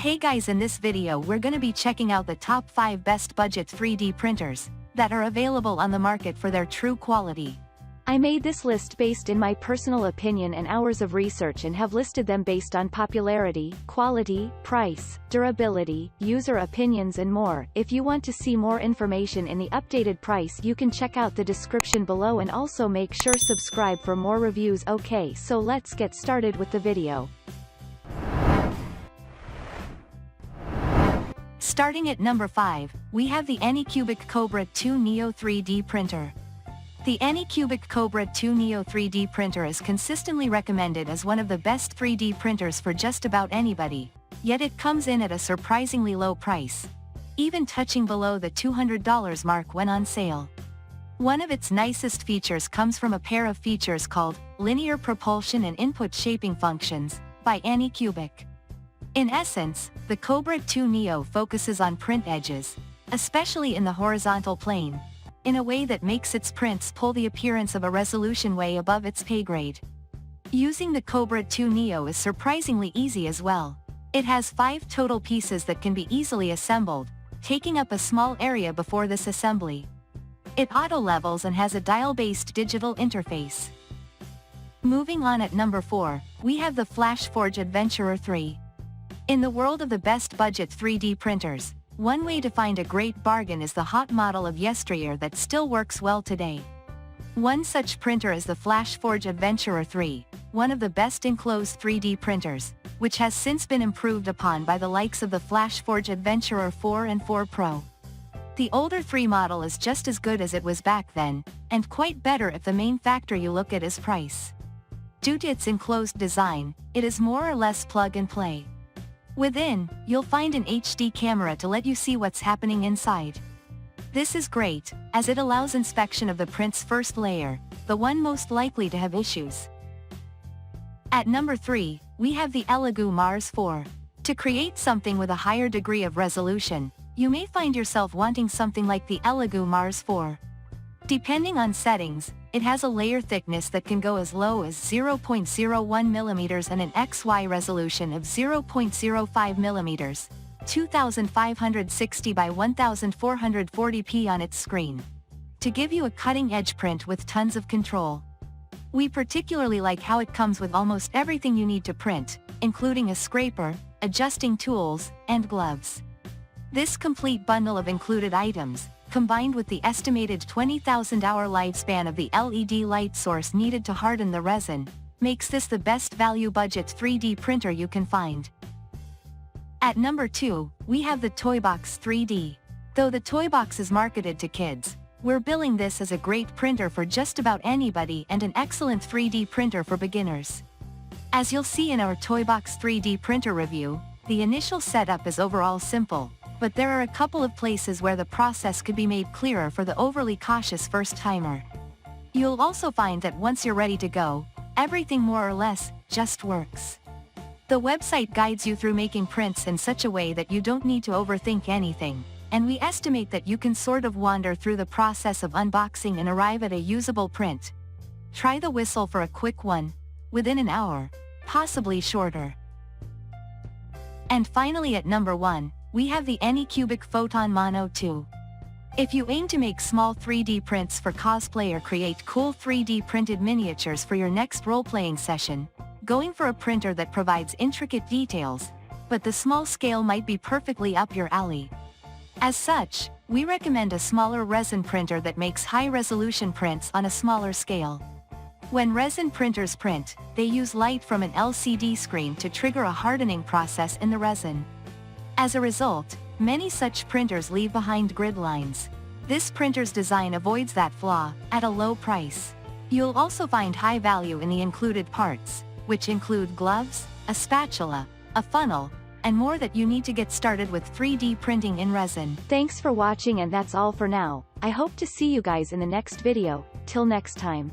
Hey guys, in this video we're gonna be checking out the top 5 best budget 3D printers that are available on the market for their true quality. I made this list based in my personal opinion and hours of research and have listed them based on popularity, quality, price, durability, user opinions and more. If you want to see more information in the updated price, you can check out the description below and also make sure subscribe for more reviews. Okay, so let's get started with the video. Starting at number 5, we have the Anycubic Cobra 2 Neo 3D printer. The Anycubic Cobra 2 Neo 3D printer is consistently recommended as one of the best 3D printers for just about anybody, yet it comes in at a surprisingly low price, even touching below the $200 mark when on sale. One of its nicest features comes from a pair of features called linear propulsion and input shaping functions by Anycubic. In essence, the Cobra 2 Neo focuses on print edges, especially in the horizontal plane, in a way that makes its prints pull the appearance of a resolution way above its pay grade. Using the Cobra 2 Neo is surprisingly easy as well. It has 5 total pieces that can be easily assembled, taking up a small area before this assembly. It auto-levels and has a dial-based digital interface. Moving on at number 4, we have the Flashforge Adventurer 3. In the world of the best budget 3D printers, one way to find a great bargain is the hot model of yesteryear that still works well today. One such printer is the Flashforge Adventurer 3, one of the best enclosed 3D printers, which has since been improved upon by the likes of the Flashforge Adventurer 4 and 4 Pro. The older 3 model is just as good as it was back then, and quite better if the main factor you look at is price. Due to its enclosed design, it is more or less plug and play. Within, you'll find an HD camera to let you see what's happening inside. This is great, as it allows inspection of the print's first layer, the one most likely to have issues. At number 3, we have the Elegoo Mars 4. To create something with a higher degree of resolution, you may find yourself wanting something like the Elegoo Mars 4. Depending on settings, it has a layer thickness that can go as low as 0.01 mm and an XY resolution of 0.05 mm, 2560 by 1440p on its screen, to give you a cutting-edge print with tons of control. We particularly like how it comes with almost everything you need to print, including a scraper, adjusting tools, and gloves. This complete bundle of included items, combined with the estimated 20,000-hour lifespan of the LED light source needed to harden the resin, makes this the best value budget 3D printer you can find. At number 2, we have the Toybox 3D. Though the Toybox is marketed to kids, we're billing this as a great printer for just about anybody and an excellent 3D printer for beginners. As you'll see in our Toybox 3D printer review, the initial setup is overall simple, but there are a couple of places where the process could be made clearer for the overly cautious first-timer. You'll also find that once you're ready to go, everything more or less just works. The website guides you through making prints in such a way that you don't need to overthink anything, and we estimate that you can sort of wander through the process of unboxing and arrive at a usable print. Try the whistle for a quick one, within an hour, possibly shorter. And finally at number 1, we have the Anycubic Photon Mono 2. If you aim to make small 3D prints for cosplay or create cool 3D printed miniatures for your next role-playing session, going for a printer that provides intricate details, but the small scale might be perfectly up your alley. As such, we recommend a smaller resin printer that makes high-resolution prints on a smaller scale. When resin printers print, they use light from an LCD screen to trigger a hardening process in the resin. As a result, many such printers leave behind grid lines. This printer's design avoids that flaw, at a low price. You'll also find high value in the included parts, which include gloves, a spatula, a funnel, and more that you need to get started with 3D printing in resin. Thanks for watching, and that's all for now. I hope to see you guys in the next video. Till next time.